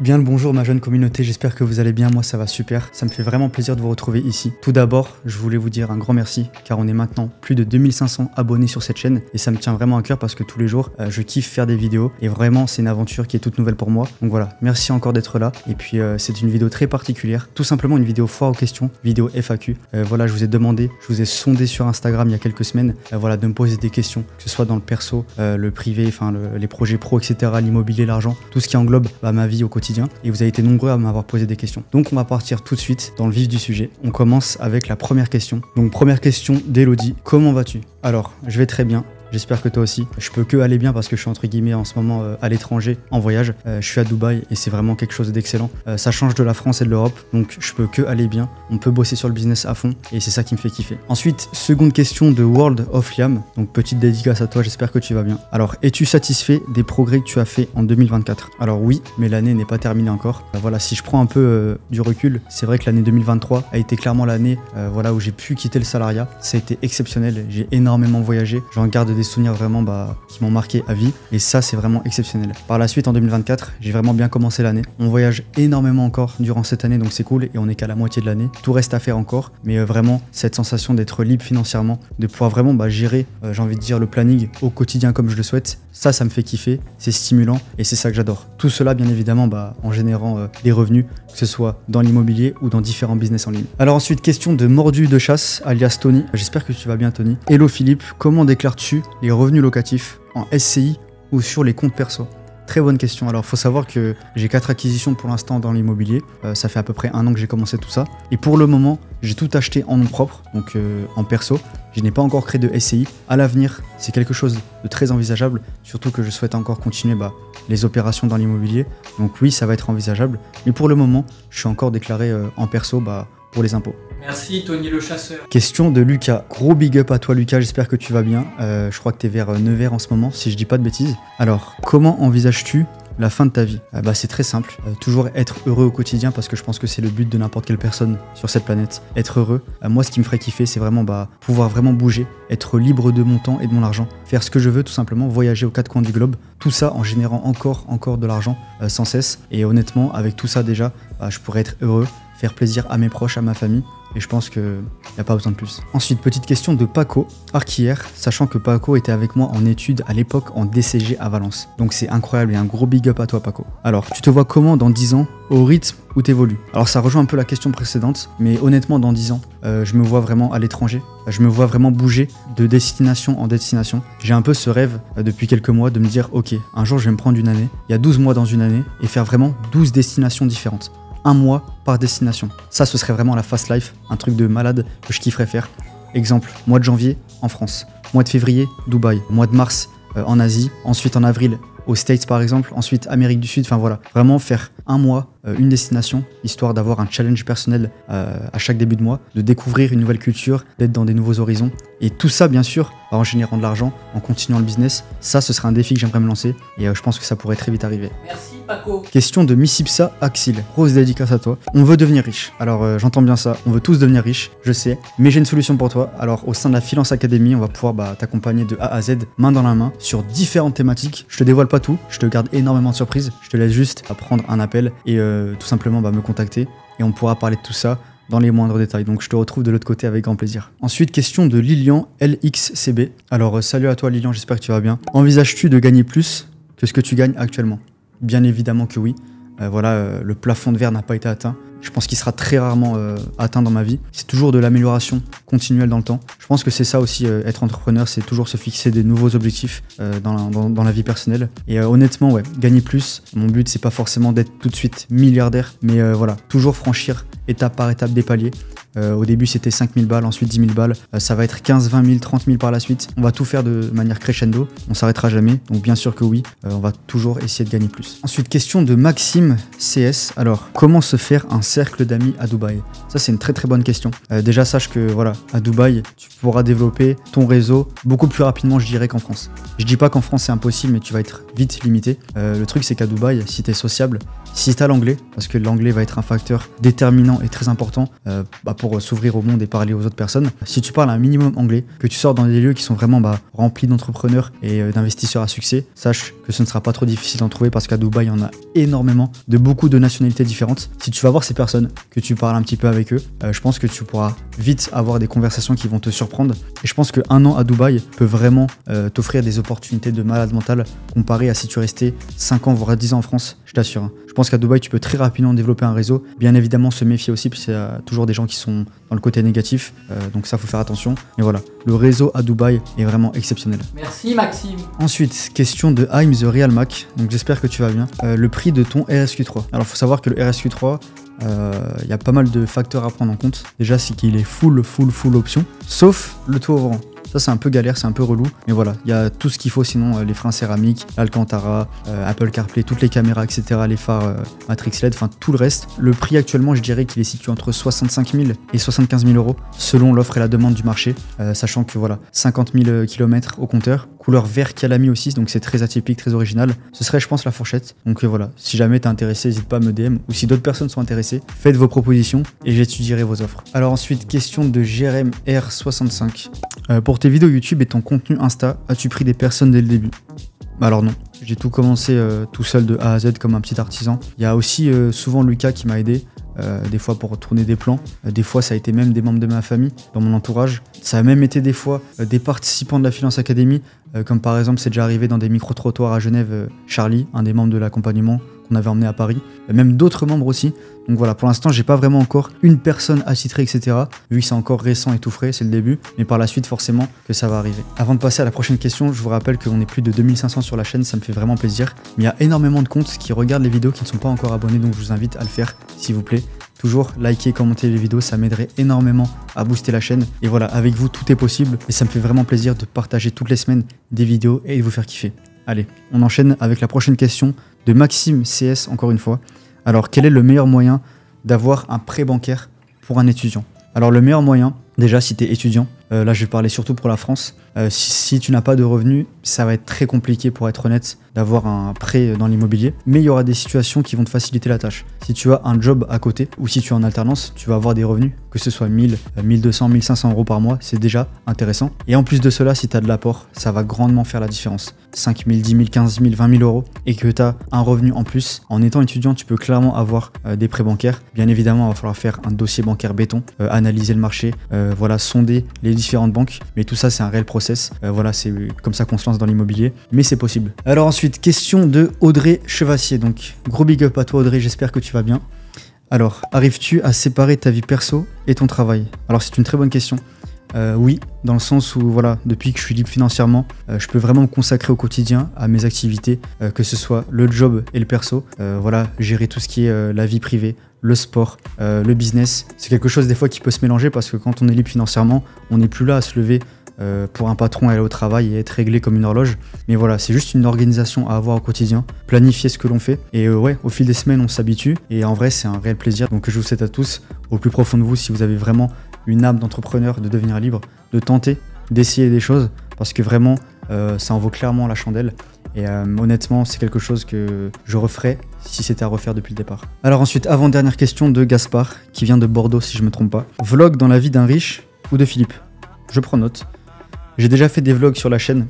Bien le bonjour ma jeune communauté, j'espère que vous allez bien, moi ça va super, ça me fait vraiment plaisir de vous retrouver ici. Tout d'abord, je voulais vous dire un grand merci, car on est maintenant plus de 2500 abonnés sur cette chaîne, et ça me tient vraiment à cœur parce que tous les jours, je kiffe faire des vidéos, et vraiment c'est une aventure qui est toute nouvelle pour moi. Donc voilà, merci encore d'être là, et puis c'est une vidéo très particulière, tout simplement une vidéo foire aux questions, vidéo FAQ. Voilà, je vous ai demandé, je vous ai sondé sur Instagram il y a quelques semaines, voilà, de me poser des questions, que ce soit dans le perso, le privé, enfin les projets pro, etc., l'immobilier, l'argent, tout ce qui englobe ma vie au quotidien. Et vous avez été nombreux à m'avoir posé des questions. Donc on va partir tout de suite dans le vif du sujet. On commence avec la première question. Donc première question d'Elodie. Comment vas-tu? Alors, je vais très bien. J'espère que toi aussi. Je peux que aller bien parce que je suis entre guillemets en ce moment à l'étranger, en voyage. Je suis à Dubaï et c'est vraiment quelque chose d'excellent. Ça change de la France et de l'Europe, donc je peux que aller bien. On peut bosser sur le business à fond et c'est ça qui me fait kiffer. Ensuite, seconde question de World of Liam. Donc petite dédicace à toi, j'espère que tu vas bien. Alors, es-tu satisfait des progrès que tu as fait en 2024? Alors oui, mais l'année n'est pas terminée encore. Voilà, si je prends un peu du recul, c'est vrai que l'année 2023 a été clairement l'année voilà, où j'ai pu quitter le salariat. Ça a été exceptionnel, j'ai énormément voyagé. J'en garde des souvenirs vraiment qui m'ont marqué à vie et ça c'est vraiment exceptionnel. Par la suite en 2024 j'ai vraiment bien commencé l'année. On voyage énormément encore durant cette année donc c'est cool et on est qu'à la moitié de l'année. Tout reste à faire encore mais vraiment cette sensation d'être libre financièrement, de pouvoir vraiment gérer j'ai envie de dire le planning au quotidien comme je le souhaite, ça me fait kiffer, c'est stimulant et c'est ça que j'adore. Tout cela bien évidemment en générant des revenus que ce soit dans l'immobilier ou dans différents business en ligne. Alors ensuite question de Mordu de chasse alias Tony. J'espère que tu vas bien Tony. Hello Philippe, comment déclares-tu les revenus locatifs en SCI ou sur les comptes perso? Très bonne question. Alors, il faut savoir que j'ai 4 acquisitions pour l'instant dans l'immobilier. Ça fait à peu près 1 an que j'ai commencé tout ça. Et pour le moment, j'ai tout acheté en nom propre, donc en perso. Je n'ai pas encore créé de SCI. À l'avenir, c'est quelque chose de très envisageable, surtout que je souhaite encore continuer les opérations dans l'immobilier. Donc oui, ça va être envisageable. Mais pour le moment, je suis encore déclaré en perso pour les impôts. Merci Tony le chasseur. Question de Lucas. Gros big up à toi Lucas, j'espère que tu vas bien. Je crois que tu es vers Nevers en ce moment, si je dis pas de bêtises. Alors, comment envisages-tu la fin de ta vie? C'est très simple. Toujours être heureux au quotidien parce que je pense que c'est le but de n'importe quelle personne sur cette planète. Être heureux. Moi, ce qui me ferait kiffer, c'est vraiment pouvoir vraiment bouger, être libre de mon temps et de mon argent. Faire ce que je veux tout simplement, voyager aux 4 coins du globe. Tout ça en générant encore de l'argent sans cesse. Et honnêtement, avec tout ça déjà, je pourrais être heureux, faire plaisir à mes proches, à ma famille. Et je pense qu'il n'y a pas besoin de plus. Ensuite, petite question de Paco, Arquière, sachant que Paco était avec moi en études à l'époque en DCG à Valence. Donc c'est incroyable et un gros big up à toi Paco. Alors, tu te vois comment dans 10 ans au rythme où tu évolues? Alors ça rejoint un peu la question précédente, mais honnêtement dans 10 ans, je me vois vraiment à l'étranger. Je me vois vraiment bouger de destination en destination. J'ai un peu ce rêve depuis quelques mois de me dire ok, un jour je vais me prendre une année, il y a 12 mois dans une année, et faire vraiment 12 destinations différentes. 1 mois par destination. Ça, ce serait vraiment la fast life, un truc de malade que je kifferais faire. Exemple, mois de janvier en France, mois de février, Dubaï, mois de mars en Asie, ensuite en avril aux States par exemple, ensuite Amérique du Sud, enfin voilà. Vraiment faire 1 mois, une destination, histoire d'avoir un challenge personnel à chaque début de mois, de découvrir une nouvelle culture, d'être dans des nouveaux horizons. Et tout ça, bien sûr, en générant de l'argent, en continuant le business. Ça, ce serait un défi que j'aimerais me lancer et je pense que ça pourrait très vite arriver. Merci Paco. Question de Missipsa Axil. Grosse dédicace à toi. On veut devenir riche. Alors, j'entends bien ça. On veut tous devenir riches, je sais. Mais j'ai une solution pour toi. Alors, au sein de la Finance Academy, on va pouvoir t'accompagner de A à Z, main dans la main, sur différentes thématiques. Je te dévoile pas tout. Je te garde énormément de surprises. Je te laisse juste prendre un appel et tout simplement me contacter. Et on pourra parler de tout ça dans les moindres détails. Donc je te retrouve de l'autre côté avec grand plaisir. Ensuite, question de Lilian LXCB. Alors salut à toi Lilian, j'espère que tu vas bien. Envisages-tu de gagner plus que ce que tu gagnes actuellement? Bien évidemment que oui. Le plafond de verre n'a pas été atteint. Je pense qu'il sera très rarement atteint dans ma vie. C'est toujours de l'amélioration continuelle dans le temps. Je pense que c'est ça aussi, être entrepreneur, c'est toujours se fixer des nouveaux objectifs dans la vie personnelle. Et honnêtement, gagner plus. Mon but, c'est pas forcément d'être tout de suite milliardaire, mais toujours franchir étape par étape des paliers. Au début, c'était 5 000 balles, ensuite 10 000 balles. Ça va être 15, 20 000, 30 000 par la suite. On va tout faire de manière crescendo. On s'arrêtera jamais. Donc bien sûr que oui, on va toujours essayer de gagner plus. Ensuite, question de Maxime CS. Alors, comment se faire un cercle d'amis à Dubaï? Ça, c'est une très très bonne question. Déjà, sache que à Dubaï, tu pourras développer ton réseau beaucoup plus rapidement, je dirais, qu'en France. Je dis pas qu'en France c'est impossible, mais tu vas être vite limité. Le truc, c'est qu'à Dubaï, si tu es sociable, si tu as l'anglais, parce que l'anglais va être un facteur déterminant et très important, pour s'ouvrir au monde et parler aux autres personnes. Si tu parles un minimum anglais, que tu sors dans des lieux qui sont vraiment remplis d'entrepreneurs et d'investisseurs à succès, sache que ce ne sera pas trop difficile d'en trouver parce qu'à Dubaï, il y en a énormément, de beaucoup de nationalités différentes. Si tu vas voir ces personnes, que tu parles un petit peu avec eux, je pense que tu pourras vite avoir des conversations qui vont te surprendre. Et je pense qu'un an à Dubaï peut vraiment t'offrir des opportunités de malade mental comparé à si tu restais 5 ans, voire 10 ans en France, je t'assure. Je pense qu'à Dubaï, tu peux très rapidement développer un réseau. Bien évidemment, se méfier aussi, parce qu'il y a toujours des gens qui sont dans le côté négatif. Donc ça, faut faire attention. Mais voilà, le réseau à Dubaï est vraiment exceptionnel. Merci Maxime. Ensuite, question de I'm the Real Mac. Donc j'espère que tu vas bien. Le prix de ton RSQ3. Alors, il faut savoir que le RSQ3, y a pas mal de facteurs à prendre en compte. Déjà, c'est qu'il est full option, sauf le toit ouvrant. Ça, c'est un peu galère, c'est un peu relou. Mais voilà, il y a tout ce qu'il faut sinon, les freins céramiques, l'Alcantara, Apple CarPlay, toutes les caméras, etc., les phares Matrix LED, enfin tout le reste. Le prix actuellement, je dirais qu'il est situé entre 65 000 et 75 000 euros selon l'offre et la demande du marché. Sachant que voilà, 50 000 km au compteur. Couleur vert Calami aussi, donc c'est très atypique, très original. Ce serait, je pense, la fourchette. Donc voilà, si jamais t'es intéressé, n'hésite pas à me DM. Ou si d'autres personnes sont intéressées, faites vos propositions et j'étudierai vos offres. Alors ensuite, question de Jérém R65. Pour tes vidéos YouTube et ton contenu Insta, as-tu pris des personnes dès le début? Alors non, j'ai tout commencé tout seul de A à Z comme un petit artisan. Il y a aussi souvent Lucas qui m'a aidé. Des fois pour tourner des plans, des fois ça a été même des membres de ma famille, dans mon entourage. Ça a même été des fois des participants de la Finance Academy, comme par exemple c'est déjà arrivé dans des micro-trottoirs à Genève, Charlie, un des membres de l'accompagnement qu'on avait emmené à Paris, même d'autres membres aussi. Donc voilà, pour l'instant j'ai pas vraiment encore une personne attitrée, etc. Vu que c'est encore récent et tout frais, c'est le début, mais par la suite forcément que ça va arriver. Avant de passer à la prochaine question, je vous rappelle qu'on est plus de 2500 sur la chaîne, ça me fait vraiment plaisir. Mais il y a énormément de comptes qui regardent les vidéos qui ne sont pas encore abonnés, donc je vous invite à le faire s'il vous plaît. Toujours liker, commenter les vidéos, ça m'aiderait énormément à booster la chaîne. Et voilà, avec vous tout est possible et ça me fait vraiment plaisir de partager toutes les semaines des vidéos et de vous faire kiffer. Allez, on enchaîne avec la prochaine question de Maxime CS encore une fois. Alors, quel est le meilleur moyen d'avoir un prêt bancaire pour un étudiant? Alors, le meilleur moyen, déjà si tu es étudiant, là je vais parler surtout pour la France, si tu n'as pas de revenus, ça va être très compliqué pour être honnête d'avoir un prêt dans l'immobilier, mais il y aura des situations qui vont te faciliter la tâche. Si tu as un job à côté ou si tu es en alternance, tu vas avoir des revenus, que ce soit 1000, 1200, 1500 euros par mois, c'est déjà intéressant. Et en plus de cela, si tu as de l'apport, ça va grandement faire la différence. 5 000, 10 000, 15 000, 20 000 euros et que tu as un revenu en plus. En étant étudiant, tu peux clairement avoir des prêts bancaires. Bien évidemment, il va falloir faire un dossier bancaire béton, analyser le marché, voilà, sonder les différentes banques. Mais tout ça, c'est un réel process. Voilà, c'est comme ça qu'on se lance dans l'immobilier. Mais c'est possible. Alors ensuite, question de Audrey Chevassier. Donc, gros big up à toi Audrey, j'espère que tu vas bien. Alors, arrives-tu à séparer ta vie perso et ton travail? Alors, c'est une très bonne question. Oui, dans le sens où voilà, depuis que je suis libre financièrement, je peux vraiment me consacrer au quotidien à mes activités, que ce soit le job et le perso. Voilà, gérer tout ce qui est la vie privée, le sport, le business. C'est quelque chose des fois qui peut se mélanger parce que quand on est libre financièrement, on n'est plus là à se lever pour un patron aller au travail et être réglé comme une horloge. Mais voilà, c'est juste une organisation à avoir au quotidien, planifier ce que l'on fait. Et ouais, au fil des semaines, on s'habitue. Et en vrai, c'est un réel plaisir. Donc je vous souhaite à tous, au plus profond de vous, si vous avez vraiment une âme d'entrepreneur, de devenir libre, de tenter, d'essayer des choses, parce que vraiment, ça en vaut clairement la chandelle. Et honnêtement, c'est quelque chose que je referais si c'était à refaire depuis le départ. Alors ensuite, avant-dernière question de Gaspard, qui vient de Bordeaux, si je ne me trompe pas. Vlog dans la vie d'un riche ou de Philippe? Je prends note. J'ai déjà fait des vlogs sur la chaîne,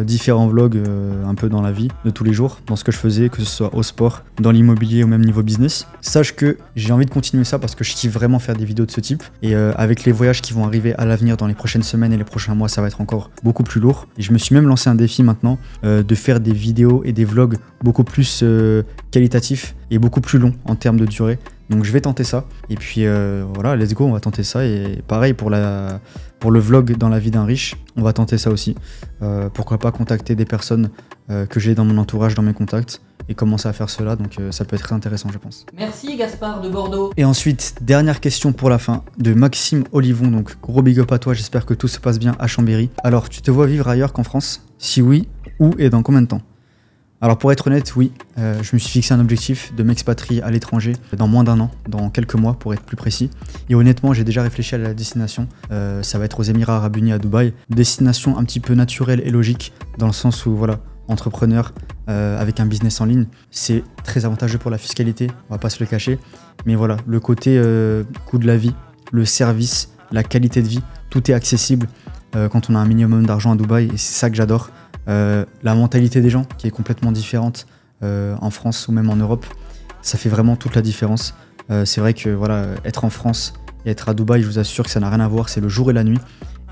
différents vlogs un peu dans la vie de tous les jours, dans ce que je faisais, que ce soit au sport, dans l'immobilier ou même niveau business. Sache que j'ai envie de continuer ça parce que je kiffe vraiment faire des vidéos de ce type. Et avec les voyages qui vont arriver à l'avenir dans les prochaines semaines et les prochains mois, ça va être encore beaucoup plus lourd. Et je me suis même lancé un défi maintenant de faire des vidéos et des vlogs beaucoup plus qualitatifs et beaucoup plus longs en termes de durée. Donc je vais tenter ça. Et puis voilà, let's go, on va tenter ça. Et pareil pour le vlog dans la vie d'un riche, on va tenter ça aussi. Pourquoi pas contacter des personnes que j'ai dans mon entourage, dans mes contacts, et commencer à faire cela. Donc ça peut être très intéressant, je pense. Merci Gaspard de Bordeaux. Et ensuite, dernière question pour la fin, de Maxime Olivon. Donc gros big up à toi, j'espère que tout se passe bien à Chambéry. Alors, tu te vois vivre ailleurs qu'en France? Si oui, où et dans combien de temps? Alors pour être honnête, oui, je me suis fixé un objectif de m'expatrier à l'étranger dans moins d'un an, dans quelques mois pour être plus précis. Et honnêtement, j'ai déjà réfléchi à la destination. Ça va être aux Émirats Arabes Unis à Dubaï. Destination un petit peu naturelle et logique, dans le sens où voilà, entrepreneur avec un business en ligne, c'est très avantageux pour la fiscalité, on va pas se le cacher. Mais voilà, le côté coût de la vie, le service, la qualité de vie, tout est accessible quand on a un minimum d'argent à Dubaï et c'est ça que j'adore. La mentalité des gens qui est complètement différente en France ou même en Europe, ça fait vraiment toute la différence. C'est vrai que voilà, être en France et être à Dubaï, je vous assure que ça n'a rien à voir, c'est le jour et la nuit.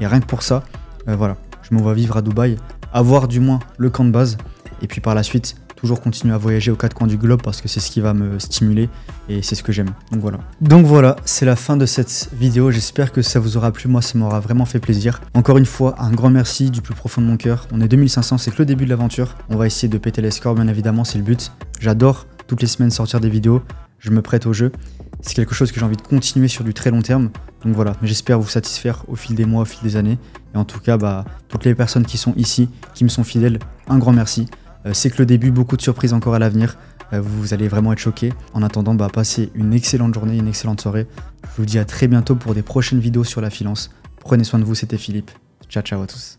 Et rien que pour ça, voilà, je me vois vivre à Dubaï, avoir du moins le camp de base, et puis par la suite, toujours continuer à voyager aux quatre coins du globe parce que c'est ce qui va me stimuler et c'est ce que j'aime. Donc voilà, c'est la fin de cette vidéo. J'espère que ça vous aura plu. Moi, ça m'aura vraiment fait plaisir. Encore une fois, un grand merci du plus profond de mon cœur. On est 2500, c'est que le début de l'aventure. On va essayer de péter les scores, bien évidemment, c'est le but. J'adore toutes les semaines sortir des vidéos. Je me prête au jeu. C'est quelque chose que j'ai envie de continuer sur du très long terme. Donc voilà, mais j'espère vous satisfaire au fil des mois, au fil des années. Et en tout cas, toutes les personnes qui sont ici, qui me sont fidèles, un grand merci. C'est que le début, beaucoup de surprises encore à l'avenir. Vous allez vraiment être choqués. En attendant, passez une excellente journée, une excellente soirée. Je vous dis à très bientôt pour des prochaines vidéos sur la finance. Prenez soin de vous, c'était Philippe. Ciao, ciao à tous.